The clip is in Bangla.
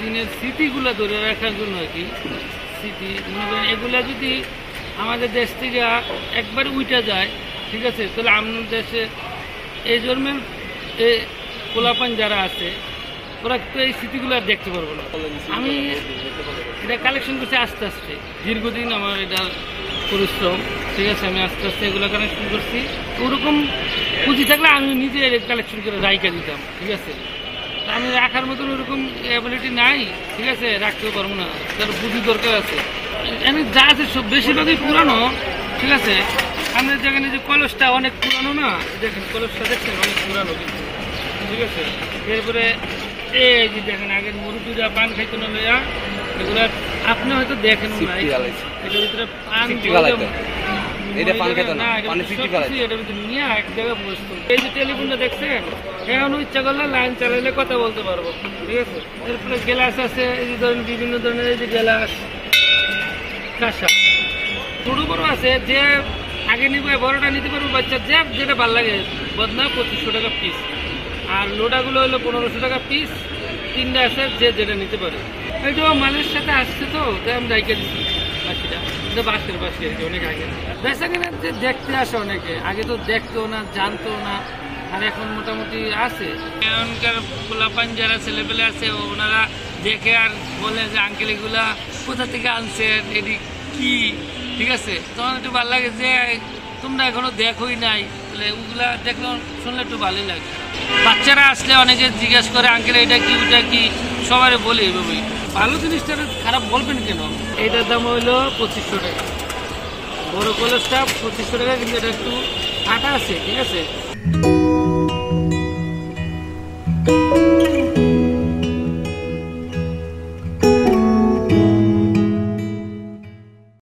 দিনের স্মৃতিগুলো ধরে রাখার জন্য আর কি। স্মৃতি মনে করেন এগুলা যদি আমাদের দেশ থেকে একবার উইটা যায়, ঠিক আছে, তাহলে আমাদের দেশে এই জন্মের পোলাপান যারা আছে ওরা তো এই স্মৃতিগুলো আর দেখতে পারবো না। আমি এটা কালেকশন করছি আস্তে আস্তে, দীর্ঘদিন আমার এটা পরিশ্রম, ঠিক আছে। আমি আস্তে আস্তে এগুলো কালেকশন করছি। ওরকম পুঁজি থাকলে আমি নিজে কালেকশন করে রাইকা দিতাম, ঠিক আছে। আমি রাখার মতন ওরকম অ্যাবিলিটি নাই, ঠিক আছে, রাখতেও পারবো না, তার পুঁজি দরকার আছে। আমি যা আছে সব বেশিরভাগই পুরানো, ঠিক আছে। আমাদের যেখানে যে কলসটা অনেক পুরানো না, দেখেন কলসটা দেখছেন অনেক পুরানো কিন্তু, ঠিক আছে। এরপরে এই যে দেখেন আগের মুরব্বীরা পান খাইতো না ভাইয়া, এগুলা আপনি হয়তো দেখেন না, এটার ভিতরে পান নিয়ে এক জায়গায় বসতো। এই যে টেলিফোনটা দেখছেন, এখন ইচ্ছা করলে লাইন চালাইলে কথা বলতে পারবো, ঠিক আছে। এরপরে গ্লাস আছে, এই যে ধরেন বিভিন্ন ধরনের এই যে গ্লাস, কাঁসা, ছোট বড় আছে। যে আগে নিবে বড়টা নিতে পারবো, বাচ্চা যেটা ভালো লাগে। বদনা 2500 টাকা পিস, আর লোটাগুলো হলো 1500 টাকা পিস। তিনটা আছে, যে যেটা নিতে পারে। এইটা মালের সাথে আসছে তো, তাই আমি রাইখে দিচ্ছি বাকিটা। এটা বাসের বাসি আর কি, অনেক আগে বেচা কিনা যে দেখতে আসে অনেকে, আগে তো দেখতো না, জানতো না, আর এখন মোটামুটি আছে। এখনকার পোলাপান যারা ছেলেপেলে আছে ওনারা দেখে আর বলে যে আঙ্কেল এগুলা কোথা থেকে আনছেন, এটি কি, ঠিক আছে। তখন একটু ভালো লাগে যে তোমরা এখনো দেখোই নাই, তাহলে ওগুলা দেখলে শুনলে একটু ভালোই লাগে। বাচ্চারা আসলে অনেকে জিজ্ঞাসা করে আঙ্কেল এটা কি ওটা কি, সবারই বলি এভাবেই। ভালো জিনিসটা খারাপ বলবেন কেন? এটার দাম হইলো 2500 টাকা। বড় কলেজটা 2500 টাকা, কিন্তু এটা একটু ফাটা আছে, ঠিক আছে।